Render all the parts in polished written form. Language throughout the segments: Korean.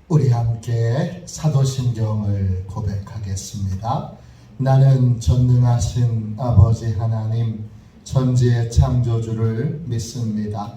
우리 함께 사도신경을 고백하겠습니다. 나는 전능하신 아버지 하나님 천지의 창조주를 믿습니다.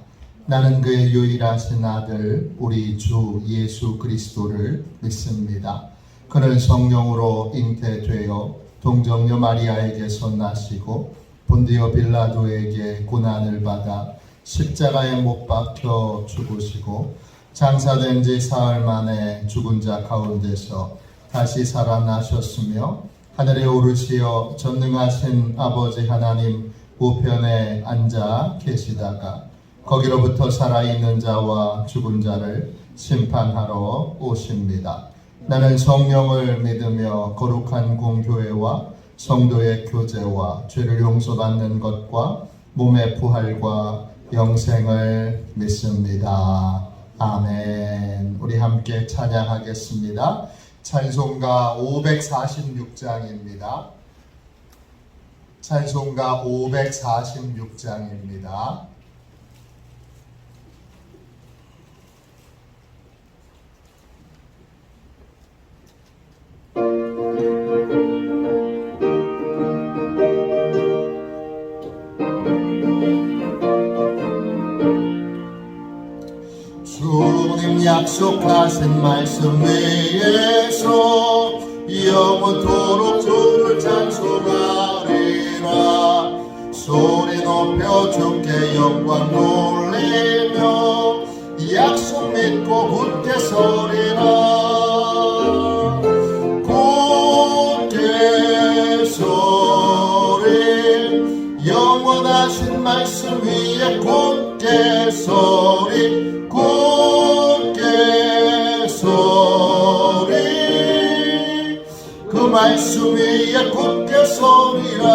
나는 그의 유일하신 아들 우리 주 예수 그리스도를 믿습니다. 그는 성령으로 잉태되어 동정녀 마리아에게서 나시고 본디오 빌라도에게 고난을 받아 십자가에 못 박혀 죽으시고 장사된 지 사흘 만에 죽은 자 가운데서 다시 살아나셨으며 하늘에 오르시어 전능하신 아버지 하나님 우편에 앉아 계시다가 거기로부터 살아있는 자와 죽은 자를 심판하러 오십니다. 나는 성령을 믿으며 거룩한 공교회와 성도의 교제와 죄를 용서받는 것과 몸의 부활과 영생을 믿습니다. 아멘. 우리 함께 찬양하겠습니다. 찬송가 546장입니다. 찬송가 546장입니다. 주님 약속하신 말씀 위에서 영원토록 주를 찬송하리라. 소리 높여 주께 영광 돌리며 약속 믿고 굳게 서리라. 굳게 서리 영원하신 말씀 위에 굳게 서리. 그 말씀 위에 굳게 서리라.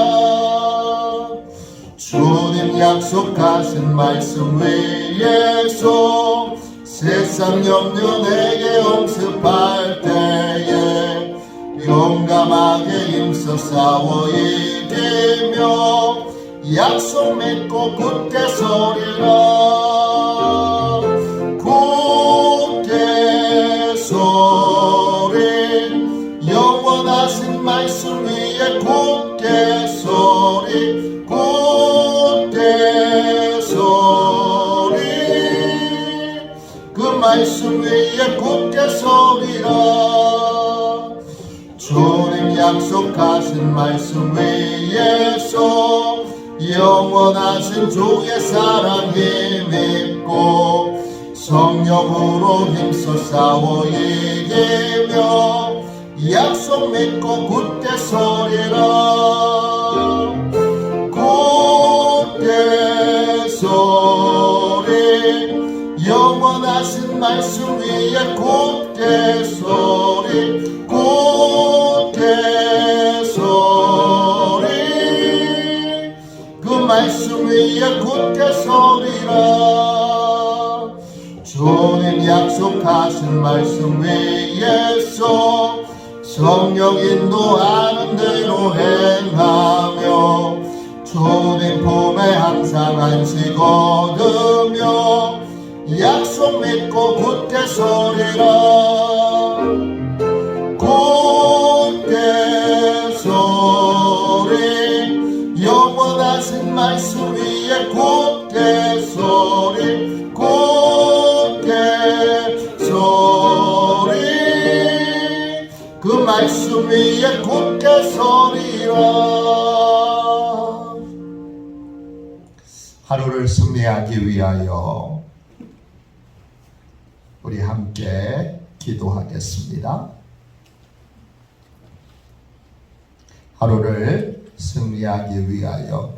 주님 약속하신 말씀 위에서 세상 염려 내게 엄습할 때에 용감하게 힘써 싸워 이기며 약속 믿고 굳게 서리라. 굳게 서리 영원하신 말씀 위에 굳게 서리. 굳게 서리 그 말씀 위에 굳게 서리라. 주님 약속하신 말씀 위에서 영원하신 주의 사랑 힘입고 성령으로 힘써 싸워 이기며 약속 믿고 굳게 서리라. 굳게 서리 영원하신 말씀 위에 굳게 서리. 굳게 서리 그 말씀 위에 굳게 서리라. 주님 약속하신 말씀 위에서 성령 인도하는 대로 행하며 주님 품에 항상 안식 얻으며 약속 믿고 굳게 서리라. 굳게 서리 영원하신 말씀 위에 굳게 서리. 굳게 서리 그 말씀 위에 굳게 서리라. 하루를 승리하기 위하여 우리 함께 기도하겠습니다. 하루를 승리하기 위하여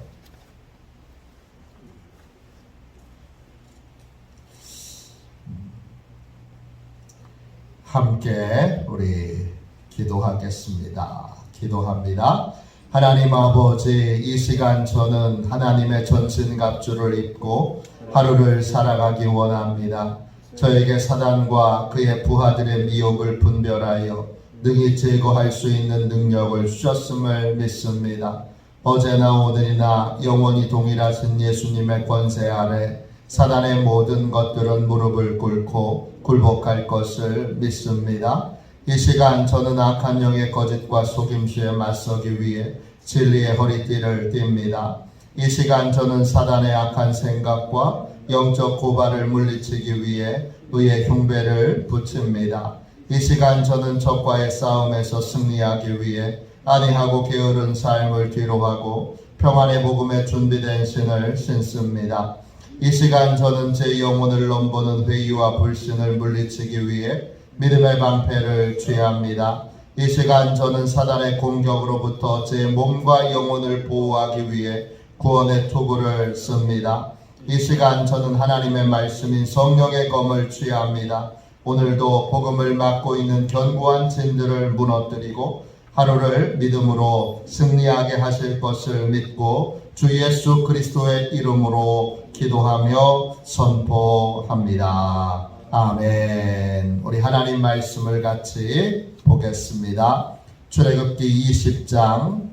함께 우리 기도하겠습니다. 기도합니다. 하나님 아버지, 이 시간 저는 하나님의 전신갑주를 입고 하루를 살아가기 원합니다. 저에게 사단과 그의 부하들의 미혹을 분별하여 능히 제거할 수 있는 능력을 주셨음을 믿습니다. 어제나 오늘이나 영원히 동일하신 예수님의 권세 아래 사단의 모든 것들은 무릎을 꿇고 굴복할 것을 믿습니다. 이 시간 저는 악한 영의 거짓과 속임수에 맞서기 위해 진리의 허리띠를 띱니다. 이 시간 저는 사단의 악한 생각과 영적 고발을 물리치기 위해 의의 흉배를 붙입니다. 이 시간 저는 적과의 싸움에서 승리하기 위해 안이하고 게으른 삶을 뒤로하고 평안의 복음에 준비된 신을 신습니다. 이 시간 저는 제 영혼을 넘보는 회의와 불신을 물리치기 위해 믿음의 방패를 취합니다. 이 시간 저는 사단의 공격으로부터 제 몸과 영혼을 보호하기 위해 구원의 투구를 씁니다. 이 시간 저는 하나님의 말씀인 성령의 검을 취합니다. 오늘도 복음을 맡고 있는 견고한 진들을 무너뜨리고 하루를 믿음으로 승리하게 하실 것을 믿고 주 예수 그리스도의 이름으로 기도하며 선포합니다. 아멘. 우리 하나님 말씀을 같이 보겠습니다. 출애굽기 20장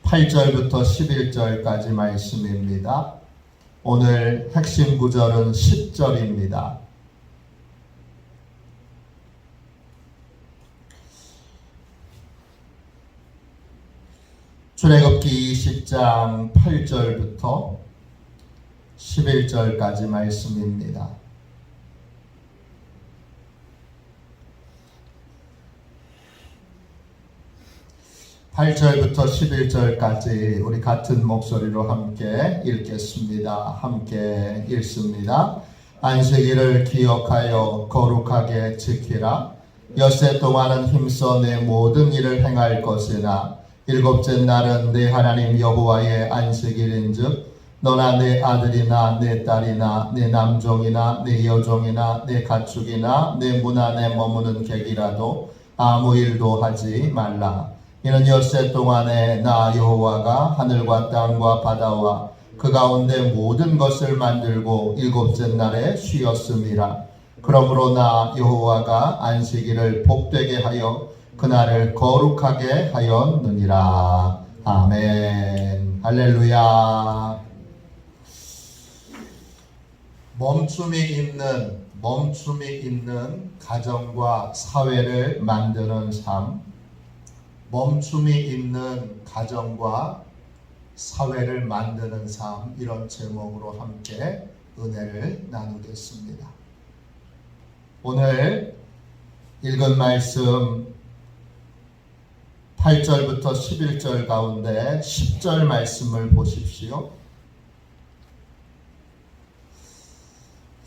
8절부터 11절까지 말씀입니다. 오늘 핵심 구절은 10절입니다. 출애굽기 20장 8절부터 11절까지 말씀입니다. 8절부터 11절까지 우리 같은 목소리로 함께 읽겠습니다. 함께 읽습니다. 안식일을 기억하여 거룩하게 지키라. 엿새 동안은 힘써 내 모든 일을 행할 것이나 일곱째 날은 내 하나님 여호와의 안식일인즉 너나 내 아들이나 내 딸이나 내 남종이나 내 여종이나 내 가축이나 내 문 안에 머무는 객이라도 아무 일도 하지 말라. 이는 엿새 동안에 나 여호와가 하늘과 땅과 바다와 그 가운데 모든 것을 만들고 일곱째 날에 쉬었음이라. 그러므로 나 여호와가 안식일을 복되게 하여 그날을 거룩하게 하였느니라. 아멘. 할렐루야. 멈춤이 있는 가정과 사회를 만드는 삶. 멈춤이 있는 가정과 사회를 만드는 삶, 이런 제목으로 함께 은혜를 나누겠습니다. 오늘 읽은 말씀 8절부터 11절 가운데 10절 말씀을 보십시오.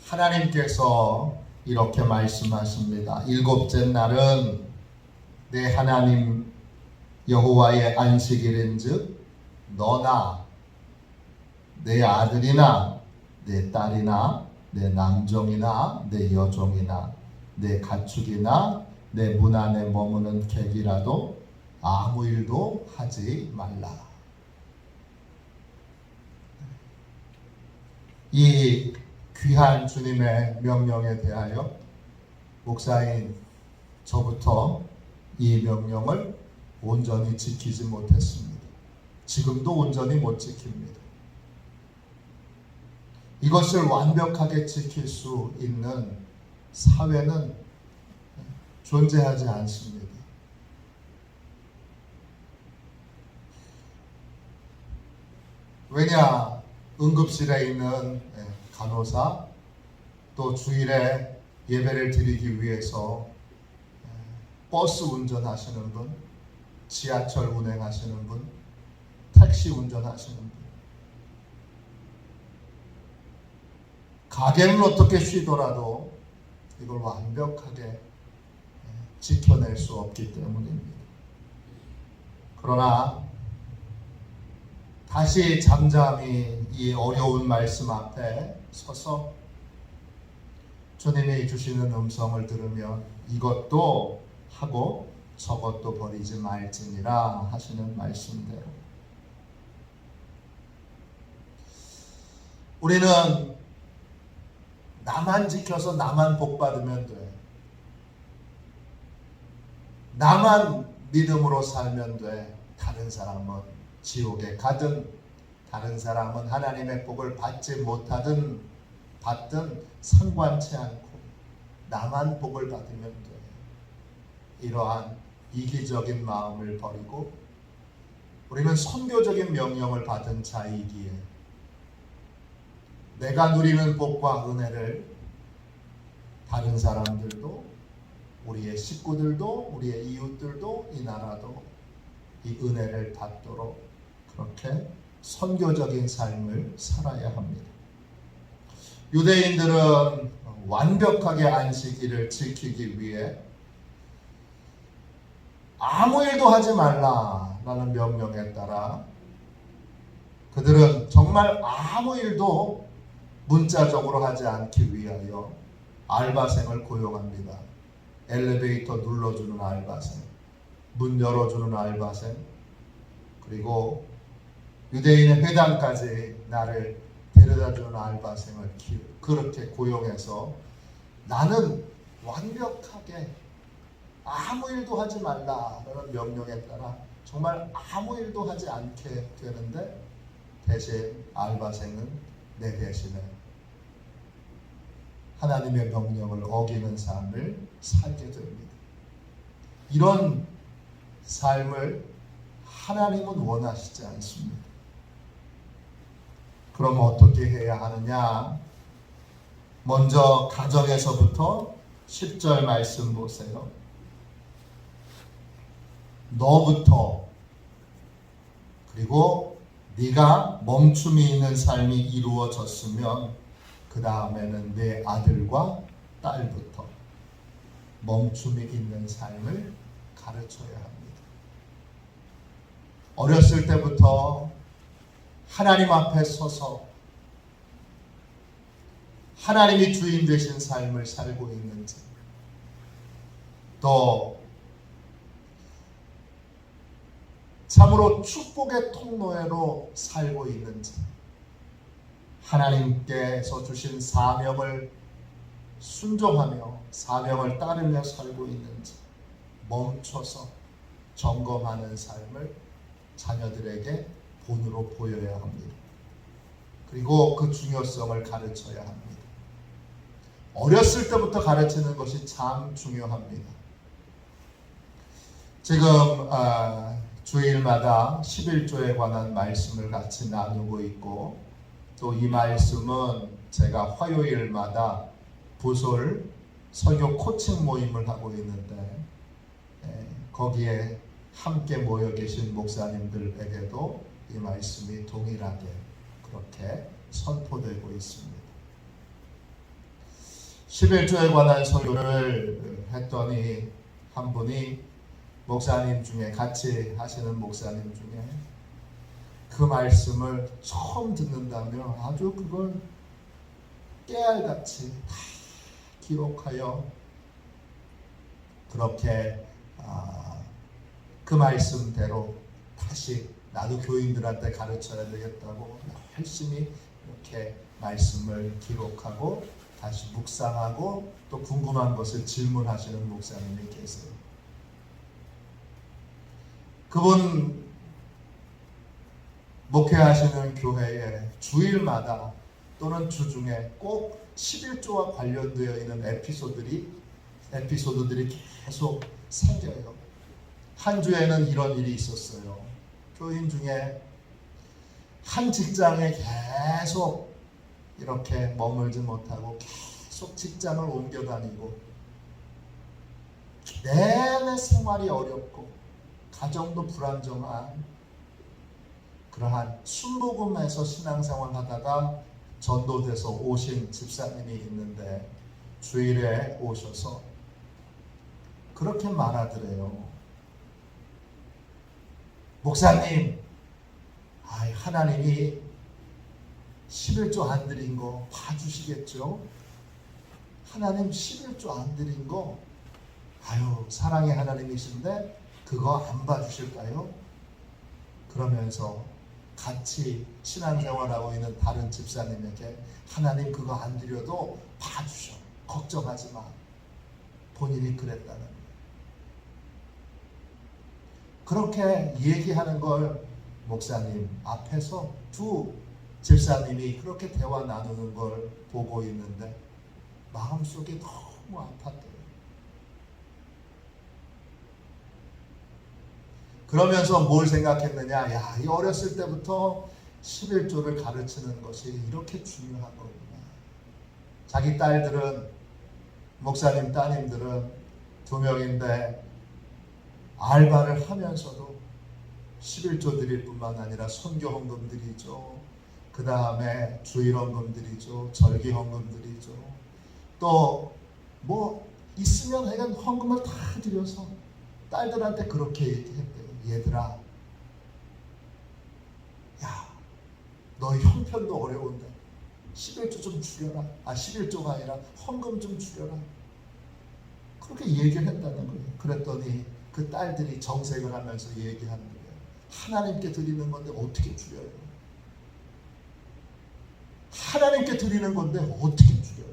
하나님께서 이렇게 말씀하십니다. 일곱째 날은 내 하나님 여호와의 안식일인즉 너나 내 아들이나 내 딸이나 내 남종이나 내 여종이나 내 가축이나 내 문 안에 머무는 객이라도 아무 일도 하지 말라. 이 귀한 주님의 명령에 대하여 목사인 저부터 이 명령을 온전히 지키지 못했습니다. 지금도 온전히 못 지킵니다. 이것을 완벽하게 지킬 수 있는 사회는 존재하지 않습니다. 왜냐? 응급실에 있는 간호사, 또 주일에 예배를 드리기 위해서 버스 운전하시는 분, 지하철 운행하시는 분, 택시 운전하시는 분, 가게는 어떻게 쉬더라도 이걸 완벽하게 지켜낼 수 없기 때문입니다. 그러나 다시 잠잠히 이 어려운 말씀 앞에 서서 주님이 주시는 음성을 들으면 이것도 하고 저것도 버리지 말지니라 하시는 말씀대로 우리는 나만 지켜서 나만 복 받으면 돼. 나만 믿음으로 살면 돼. 다른 사람은 지옥에 가든 다른 사람은 하나님의 복을 받지 못하든 받든 상관치 않고 나만 복을 받으면 돼. 이러한 이기적인 마음을 버리고 우리는 선교적인 명령을 받은 자이기에 내가 누리는 복과 은혜를 다른 사람들도 우리의 식구들도 우리의 이웃들도 이 나라도 이 은혜를 받도록 그렇게 선교적인 삶을 살아야 합니다. 유대인들은 완벽하게 안식일을 지키기 위해 아무 일도 하지 말라라는 명령에 따라 그들은 정말 아무 일도 문자적으로 하지 않기 위하여 알바생을 고용합니다. 엘리베이터 눌러주는 알바생, 문 열어주는 알바생, 그리고 유대인의 회당까지 나를 데려다주는 알바생을 그렇게 고용해서 나는 완벽하게 아무 일도 하지 말라라는 명령에 따라 정말 아무 일도 하지 않게 되는데 대신 알바생은 내 대신에 하나님의 명령을 어기는 삶을 살게 됩니다. 이런 삶을 하나님은 원하시지 않습니다. 그럼 어떻게 해야 하느냐? 먼저 가정에서부터 10절 말씀 보세요. 너부터 그리고 네가 멈춤이 있는 삶이 이루어졌으면 그 다음에는 내 아들과 딸부터 멈춤이 있는 삶을 가르쳐야 합니다. 어렸을 때부터 하나님 앞에 서서 하나님이 주인 되신 삶을 살고 있는지, 또 참으로 축복의 통로로 살고 있는지, 하나님께서 주신 사명을 순종하며 사명을 따르며 살고 있는지 멈춰서 점검하는 삶을 자녀들에게 본으로 보여야 합니다. 그리고 그 중요성을 가르쳐야 합니다. 어렸을 때부터 가르치는 것이 참 중요합니다. 지금 주일마다 11조에 관한 말씀을 같이 나누고 있고, 또 이 말씀은 제가 화요일마다 부설 설교 코칭 모임을 하고 있는데 거기에 함께 모여 계신 목사님들에게도 이 말씀이 동일하게 그렇게 선포되고 있습니다. 11조에 관한 설교를 했더니 한 분이 목사님 중에 같이 하시는 목사님 중에 그 말씀을 처음 듣는다며 아주 그걸 깨알같이 다 기록하여 그렇게 그 말씀대로 다시 나도 교인들한테 가르쳐야 되겠다고 열심히 이렇게 말씀을 기록하고 다시 묵상하고 또 궁금한 것을 질문하시는 목사님이 계세요. 그분 목회하시는 교회에 주일마다 또는 주중에 꼭 11조와 관련되어 있는 에피소드들이 계속 생겨요. 한 주에는 이런 일이 있었어요. 교인 중에 한 직장에 계속 이렇게 머물지 못하고 계속 직장을 옮겨 다니고 내내 생활이 어렵고 가정도 불안정한 그러한 순복음에서 신앙생활 하다가 전도돼서 오신 집사님이 있는데 주일에 오셔서 그렇게 말하더래요. 목사님, 하나님이 11조 안 드린 거 봐주시겠죠? 하나님 11조 안 드린 거 사랑의 하나님이신데 그거 안 봐주실까요? 그러면서 같이 신앙생활하고 있는 다른 집사님에게 하나님 그거 안 드려도 봐주셔. 걱정하지 마. 본인이 그랬다는 거예요. 그렇게 얘기하는 걸 목사님 앞에서 두 집사님이 그렇게 대화 나누는 걸 보고 있는데 마음속이 너무 아팠대요. 그러면서 뭘 생각했느냐? 야, 이 어렸을 때부터 11조를 가르치는 것이 이렇게 중요한 거구나. 자기 딸들은, 목사님 따님들은 2명인데 알바를 하면서도 11조 드릴 뿐만 아니라 선교 헌금 드리죠. 그 다음에 주일 헌금 드리죠. 절기 헌금 드리죠. 또 뭐 있으면 하여간 헌금을 다 드려서 딸들한테 그렇게 얘기했대요. 얘들아, 야, 너 형편도 어려운데 11조 좀 줄여라. 11조가 아니라 헌금 좀 줄여라. 그렇게 얘기를 했다는 거예요. 그랬더니 그 딸들이 정색을 하면서 얘기하는 거예요. 하나님께 드리는 건데 어떻게 줄여요? 하나님께 드리는 건데 어떻게 줄여요?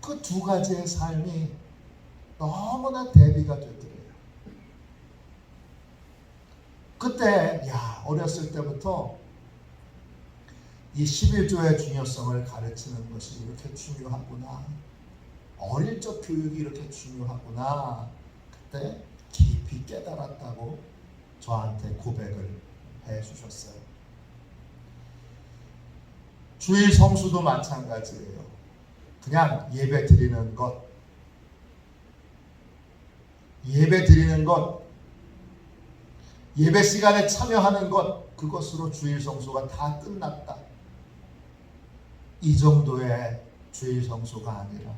그 두 가지의 삶이 너무나 대비가 되더래요. 그때 어렸을 때부터 이 11조의 중요성을 가르치는 것이 이렇게 중요하구나. 어릴 적 교육이 이렇게 중요하구나. 그때 깊이 깨달았다고 저한테 고백을 해주셨어요. 주일 성수도 마찬가지예요. 그냥 예배 드리는 것, 예배 시간에 참여하는 것, 그것으로 주일 성수가 다 끝났다. 이 정도의 주일 성수가 아니라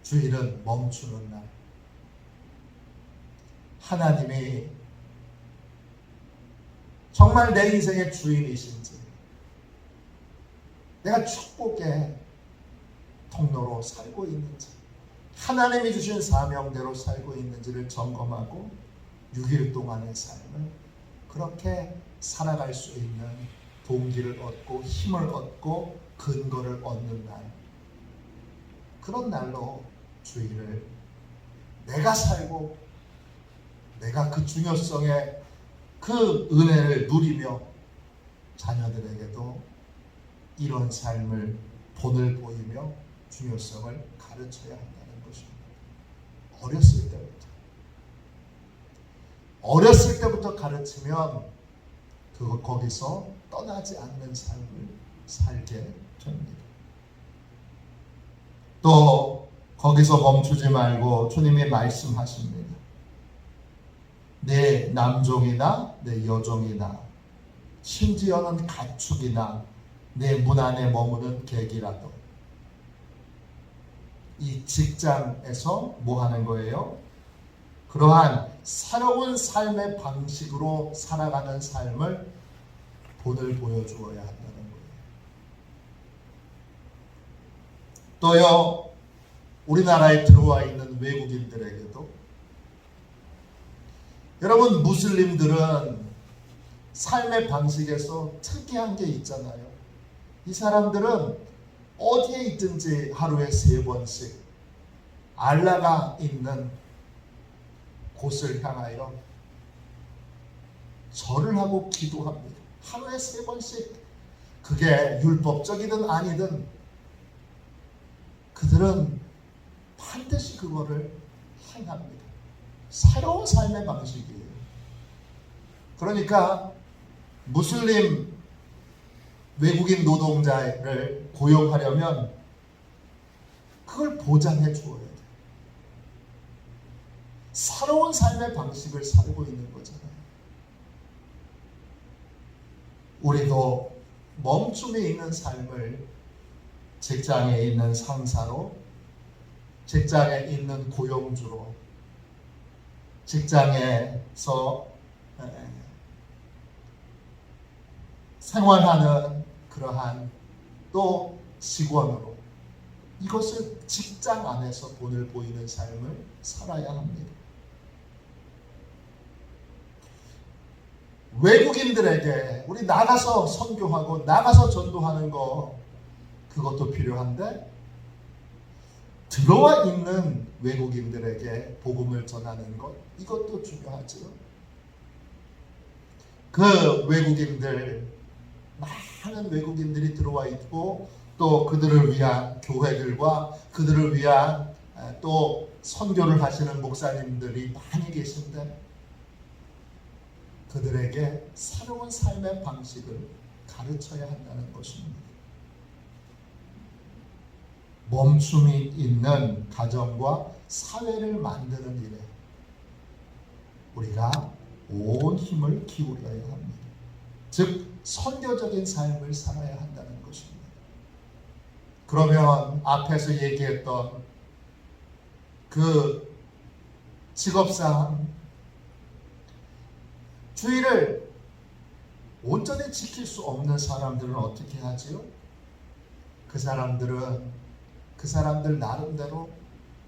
주일은 멈추는 날. 하나님이 정말 내 인생의 주인이신지, 내가 축복의 통로로 살고 있는지, 하나님이 주신 사명대로 살고 있는지를 점검하고 6일 동안의 삶을 그렇게 살아갈 수 있는 동기를 얻고 힘을 얻고 근거를 얻는 날, 그런 날로 주일을 내가 살고 내가 그 중요성의 그 은혜를 누리며 자녀들에게도 이런 삶을 본을 보이며 중요성을 가르쳐야 한다는 것입니다. 어렸을 때부터 가르치면 거기서 떠나지 않는 삶을 살게 됩니다. 또 거기서 멈추지 말고 주님이 말씀하십니다. 내 남종이나 내 여종이나 심지어는 가축이나 내 문 안에 머무는 객이라도 이 직장에서 뭐 하는 거예요? 그러한 새로운 삶의 방식으로 살아가는 삶을 본을 보여주어야 한다는 거예요. 또요, 우리나라에 들어와 있는 외국인들에게도, 여러분, 무슬림들은 삶의 방식에서 특이한 게 있잖아요. 이 사람들은 어디에 있든지 하루에 3번씩 알라가 있는 곳을 향하여 절을 하고 기도합니다. 하루에 3번씩. 그게 율법적이든 아니든 그들은 반드시 그거를 행합니다. 새로운 삶의 방식이에요. 그러니까 무슬림 외국인 노동자를 고용하려면 그걸 보장해 주어야 돼요. 새로운 삶의 방식을 살고 있는 거잖아요. 우리도 멈춤에 있는 삶을 직장에 있는 상사로, 직장에 있는 고용주로, 직장에서 생활하는 그러한 또 직원으로, 이것을 직장 안에서 본을 보이는 삶을 살아야 합니다. 외국인들에게 우리 나가서 선교하고 나가서 전도하는 거, 그것도 필요한데 들어와 있는 외국인들에게 복음을 전하는 것, 이것도 중요하죠. 그 외국인들, 많은 외국인들이 들어와 있고 또 그들을 위한 교회들과 그들을 위한 또 선교를 하시는 목사님들이 많이 계신데 그들에게 새로운 삶의 방식을 가르쳐야 한다는 것입니다. 멈춤이 있는 가정과 사회를 만드는 일에 우리가 온 힘을 기울여야 합니다. 즉 선교적인 삶을 살아야 한다는 것입니다. 그러면 앞에서 얘기했던 그 직업상 주의를 온전히 지킬 수 없는 사람들은 어떻게 하지요? 그 사람들 나름대로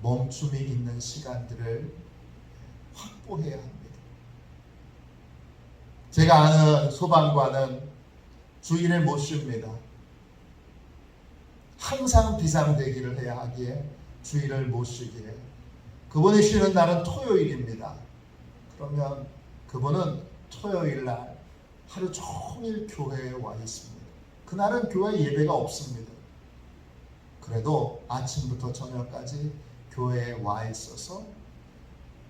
멈춤이 있는 시간들을 확보해야 합니다. 제가 아는 소방관은 주일에 못 쉽니다. 항상 비상대기를 해야 하기에 주일을 못 쉬기에 그분이 쉬는 날은 토요일입니다. 그러면 그분은 토요일날 하루 종일 교회에 와 있습니다. 그날은 교회 예배가 없습니다. 그래도 아침부터 저녁까지 교회에 와 있어서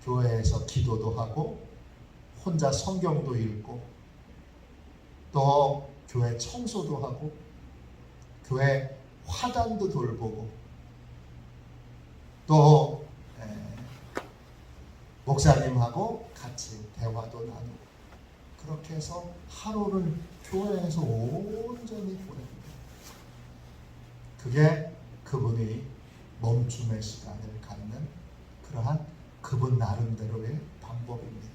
교회에서 기도도 하고 혼자 성경도 읽고 또 교회 청소도 하고 교회 화단도 돌보고 또 목사님하고 같이 대화도 나누고 그렇게 해서 하루를 교회에서 온전히 보냅니다. 그게 그분이 멈춤의 시간을 갖는 그러한 그분 나름대로의 방법입니다.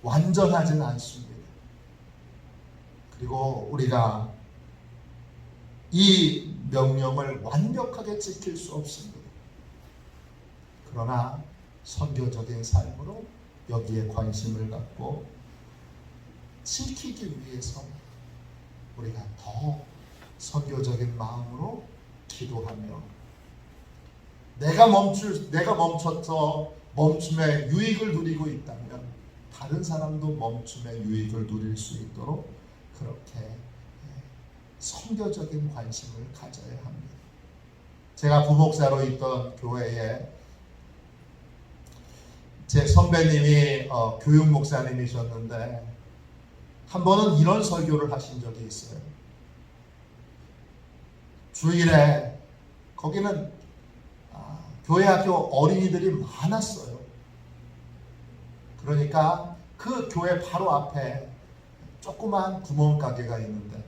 완전하진 않습니다. 그리고 우리가 이 명령을 완벽하게 지킬 수 없습니다. 그러나 선교적인 삶으로 여기에 관심을 갖고 지키기 위해서 우리가 더 선교적인 마음으로 기도하며 내가 멈춰서 멈춤의 유익을 누리고 있다면 다른 사람도 멈춤의 유익을 누릴 수 있도록 그렇게 선교적인 관심을 가져야 합니다. 제가 부목사로 있던 교회에 제 선배님이 교육 목사님이셨는데 한 번은 이런 설교를 하신 적이 있어요. 주일에 거기는 교회 학교 어린이들이 많았어요. 그러니까 그 교회 바로 앞에 조그만 구멍가게가 있는데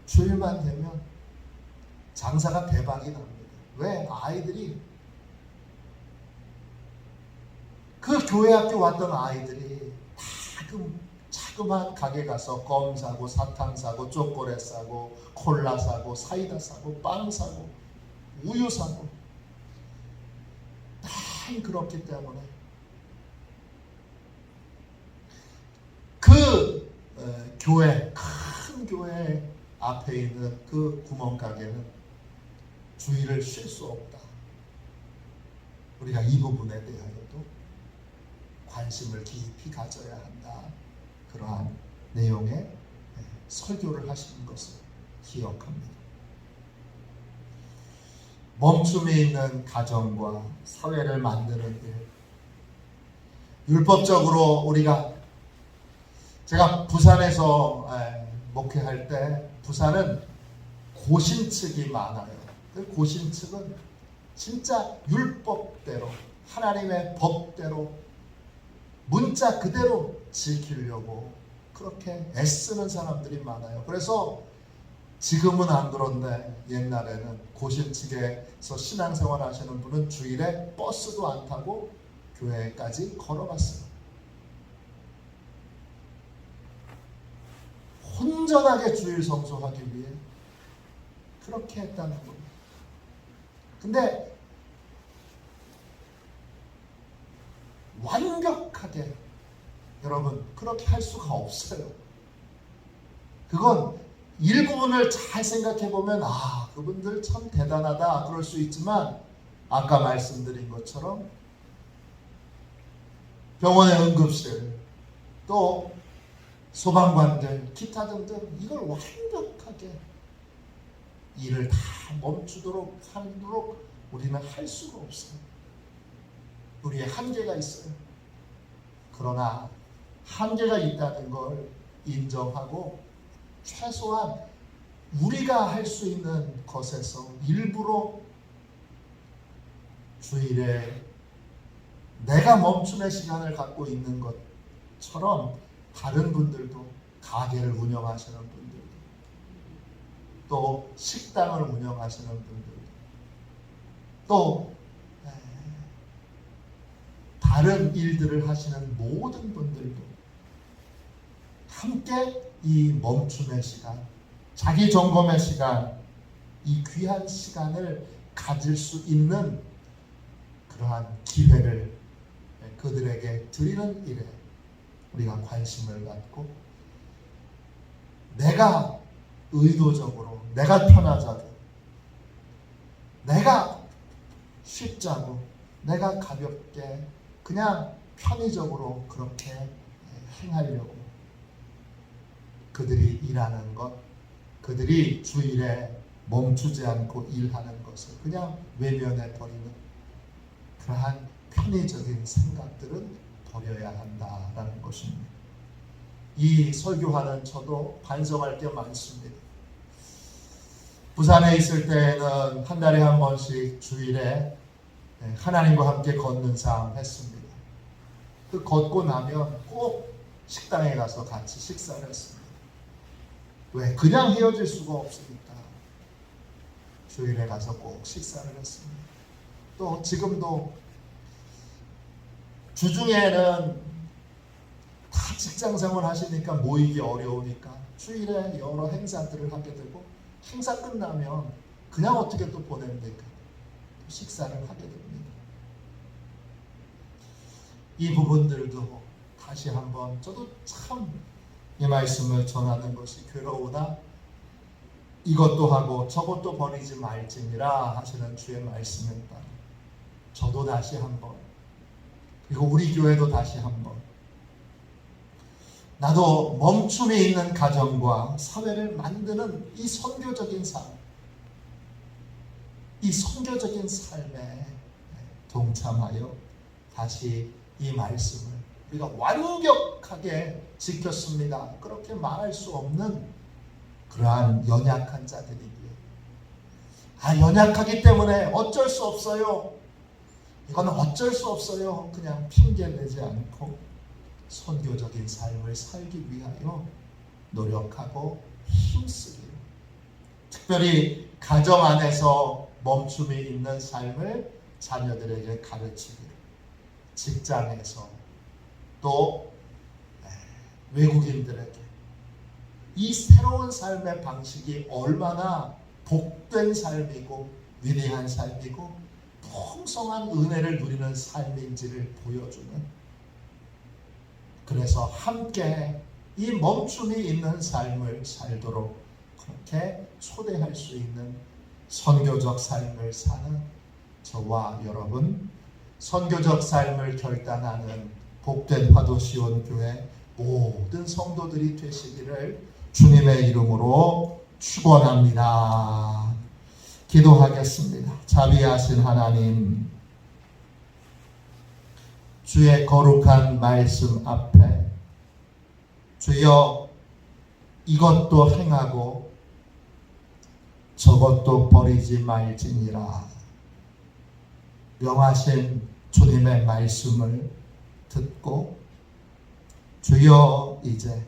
주일만 되면 장사가 대박이 납니다. 왜? 아이들이 그 교회 학교 왔던 아이들이 다 그 자그마한 가게 가서 껌 사고 사탕 사고 초콜릿 사고 콜라 사고 사이다 사고 빵 사고 우유 사고 다 그렇기 때문에 그 교회 큰 교회 앞에 있는 그 구멍가게는 주일을 쉴 수 없다. 우리가 이 부분에 대하여도 관심을 깊이 가져야 한다. 그러한 내용의 설교를 하시는 것을 기억합니다. 멈춤이 있는 가정과 사회를 만드는 일. 율법적으로 우리가 제가 부산에서 목회할 때 부산은 고신측이 많아요. 그 고신측은 진짜 율법대로 하나님의 법대로 문자 그대로 지키려고 그렇게 애쓰는 사람들이 많아요. 그래서 지금은 안 그런데 옛날에는 고신측에서 신앙생활 하시는 분은 주일에 버스도 안 타고 교회까지 걸어갔어요. 온전하게 주일 성수하기 위해 그렇게 했다는 겁니다. 근데 완벽하게 여러분 그렇게 할 수가 없어요. 그건 일부분을 잘 생각해 보면 그분들 참 대단하다 그럴 수 있지만 아까 말씀드린 것처럼 병원의 응급실, 또 소방관들, 기타 등등 이걸 완벽하게 일을 다 멈추도록 하도록 우리는 할 수가 없어요. 우리의 한계가 있어요. 그러나 한계가 있다는 걸 인정하고 최소한 우리가 할 수 있는 것에서 일부러 주일에 내가 멈춤의 시간을 갖고 있는 것처럼 다른 분들도 가게를 운영하시는 분들도 또 식당을 운영하시는 분들도 또 다른 일들을 하시는 모든 분들도 함께 이 멈춤의 시간, 자기 점검의 시간, 이 귀한 시간을 가질 수 있는 그러한 기회를 그들에게 드리는 일에 우리가 관심을 갖고 내가 의도적으로, 내가 편하자고, 내가 쉽자고, 내가 가볍게 그냥 편의적으로 그렇게 행하려고 그들이 일하는 것, 그들이 주일에 멈추지 않고 일하는 것을 그냥 외면해 버리는 그러한 편의적인 생각들은 버려야 한다라는 것입니다. 이 설교하는 저도 반성할 게 많습니다. 부산에 있을 때는 한 달에 한 번씩 주일에 하나님과 함께 걷는 삶 했습니다. 그 걷고 나면 꼭 식당에 가서 같이 식사를 했습니다. 왜? 그냥 헤어질 수가 없으니까 주일에 가서 꼭 식사를 했습니다. 또 지금도 주중에는 다 직장생활 하시니까 모이기 어려우니까 주일에 여러 행사들을 하게 되고 행사 끝나면 그냥 어떻게 또 보냅니까? 식사를 하게 됩니다. 이 부분들도 다시 한번 저도 참 이 말씀을 전하는 것이 괴로우나 이것도 하고 저것도 버리지 말지니라 하시는 주의 말씀에 따라 저도 다시 한번, 그리고 우리 교회도 다시 한번 나도 멈춤이 있는 가정과 사회를 만드는 이 선교적인 삶, 이 선교적인 삶에 동참하여 다시 이 말씀을 우리가 완벽하게 지켰습니다, 그렇게 말할 수 없는 그러한 연약한 자들이기에 연약하기 때문에 어쩔 수 없어요, 이거는 어쩔 수 없어요, 그냥 핑계내지 않고 선교적인 삶을 살기 위하여 노력하고 힘쓰기로, 특별히 가정 안에서 멈춤이 있는 삶을 자녀들에게 가르치기로, 직장에서 또 외국인들에게 이 새로운 삶의 방식이 얼마나 복된 삶이고 위대한 삶이고 풍성한 은혜를 누리는 삶인지를 보여주는, 그래서 함께 이 멈춤이 있는 삶을 살도록 그렇게 초대할 수 있는 선교적 삶을 사는 저와 여러분, 선교적 삶을 결단하는 복된 화도시온교회 모든 성도들이 되시기를 주님의 이름으로 축원합니다. 기도하겠습니다. 자비하신 하나님, 주의 거룩한 말씀 앞에 주여 이것도 행하고 저것도 버리지 말지니라 명하신 주님의 말씀을 듣고 주여 이제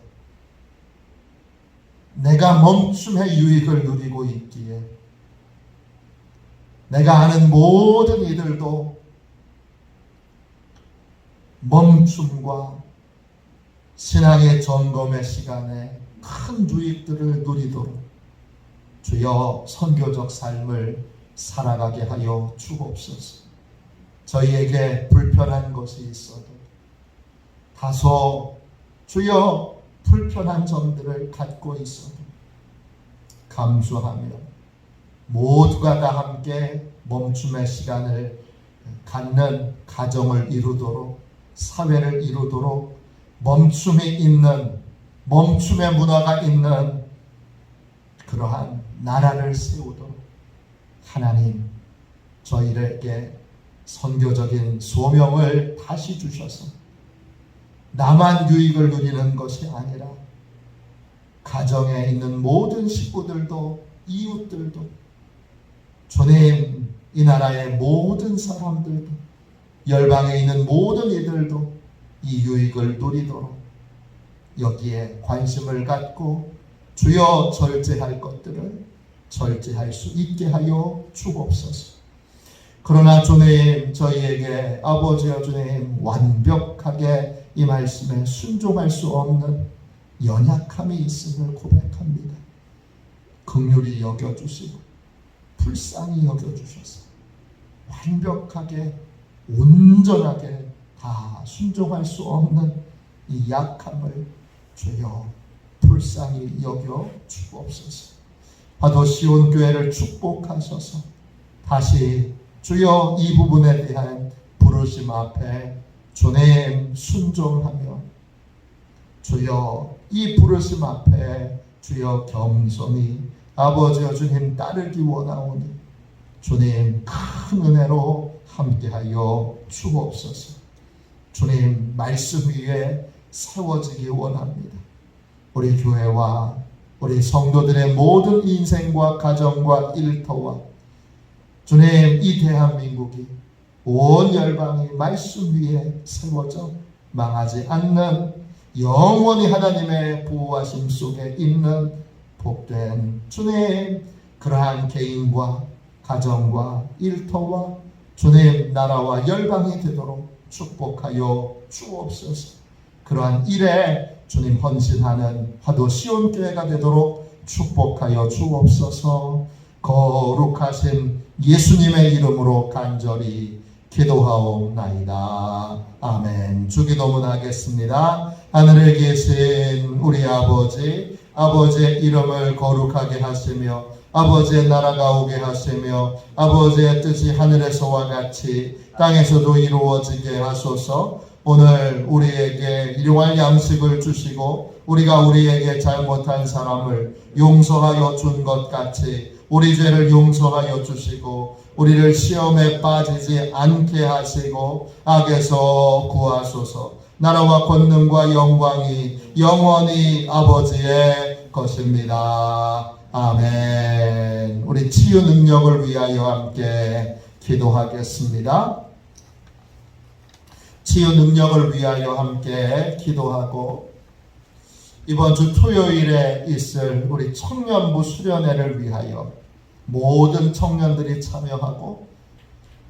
내가 멈춤의 유익을 누리고 있기에 내가 하는 모든 이들도 멈춤과 신앙의 점검의 시간에 큰 유익들을 누리도록 주여 선교적 삶을 살아가게 하여 주옵소서. 저희에게 불편한 것이 있어도 다소 주여 불편한 점들을 갖고 있어도 감수하며 모두가 다 함께 멈춤의 시간을 갖는 가정을 이루도록, 사회를 이루도록, 멈춤의 문화가 있는 그러한 나라를 세우도록 하나님 저희에게 선교적인 소명을 다시 주셔서 나만 유익을 누리는 것이 아니라 가정에 있는 모든 식구들도, 이웃들도, 주님 이 나라의 모든 사람들도, 열방에 있는 모든 이들도 이 유익을 누리도록 여기에 관심을 갖고 주여 절제할 것들을 절제할 수 있게 하여 주옵소서. 그러나 주님 저희에게 아버지여 주님 완벽하게 이 말씀에 순종할 수 없는 연약함이 있음을 고백합니다. 긍휼히 여겨주시고 불쌍히 여겨주셔서 완벽하게 온전하게 다 순종할 수 없는 이 약함을 주여 불쌍히 여겨 주옵소서. 화도시온 교회를 축복하셔서 다시 주여 이 부분에 대한 부르심 앞에 주님 순종하며 주여 이 부르심 앞에 주여 겸손히 아버지여 주님 따르기 원하오니 주님 큰 은혜로 함께하여 주옵소서. 주님 말씀 위에 세워지기 원합니다. 우리 교회와 우리 성도들의 모든 인생과 가정과 일터와 주님 이 대한민국이 온 열방이 말씀 위에 세워져 망하지 않는 영원히 하나님의 보호하심 속에 있는 복된 주님 그러한 개인과 가정과 일터와 주님 나라와 열방이 되도록 축복하여 주옵소서. 그러한 일에 주님 헌신하는 화도 시온교회가 되도록 축복하여 주옵소서. 거룩하신 예수님의 이름으로 간절히 기도하옵나이다. 아멘. 주기도문 하겠습니다. 하늘에 계신 우리 아버지, 아버지의 이름을 거룩하게 하시며 아버지의 나라가 오게 하시며 아버지의 뜻이 하늘에서와 같이 땅에서도 이루어지게 하소서. 오늘 우리에게 일용할 양식을 주시고 우리가 우리에게 잘못한 사람을 용서하여 준 것 같이 우리 죄를 용서하여 주시고 우리를 시험에 빠지지 않게 하시고 악에서 구하소서. 나라와 권능과 영광이 영원히 아버지의 것입니다. 아멘. 우리 치유 능력을 위하여 함께 기도하겠습니다. 치유 능력을 위하여 함께 기도하고 이번 주 토요일에 있을 우리 청년부 수련회를 위하여 모든 청년들이 참여하고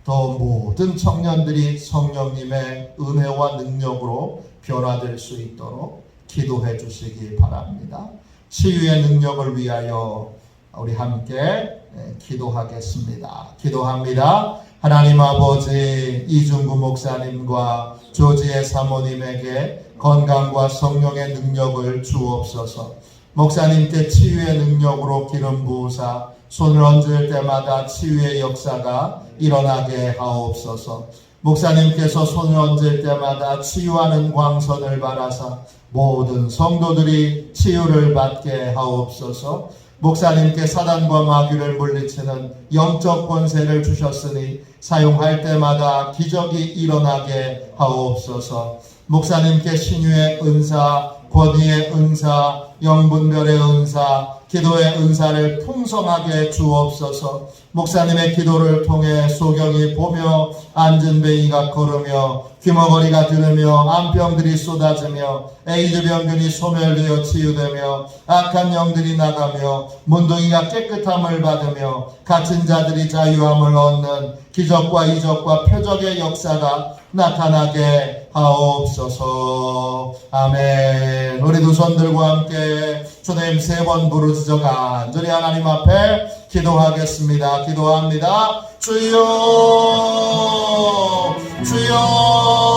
또 모든 청년들이 성령님의 은혜와 능력으로 변화될 수 있도록 기도해 주시기 바랍니다. 치유의 능력을 위하여 우리 함께 기도하겠습니다. 기도합니다. 하나님 아버지 이중구 목사님과 조지의 사모님에게 건강과 성령의 능력을 주옵소서. 목사님께 치유의 능력으로 기름 부으사 손을 얹을 때마다 치유의 역사가 일어나게 하옵소서. 목사님께서 손을 얹을 때마다 치유하는 광선을 바라사 모든 성도들이 치유를 받게 하옵소서. 목사님께 사단과 마귀를 물리치는 영적 권세를 주셨으니 사용할 때마다 기적이 일어나게 하옵소서. 목사님께 신유의 은사, 권위의 은사, 영분별의 은사, 기도의 은사를 풍성하게 주옵소서. 목사님의 기도를 통해 소경이 보며 앉은 뱅이가 걸으며 귀머거리가 들으며 암병들이 쏟아지며 에이즈 병균이 소멸되어 치유되며 악한 영들이 나가며 문둥이가 깨끗함을 받으며 갇힌 자들이 자유함을 얻는 기적과 이적과 표적의 역사가 나타나게 하옵소서. 아멘. 우리 두 손들과 함께 주님 3번 부르짖어 간절히 하나님 앞에 기도하겠습니다. 기도합니다. 주여 주여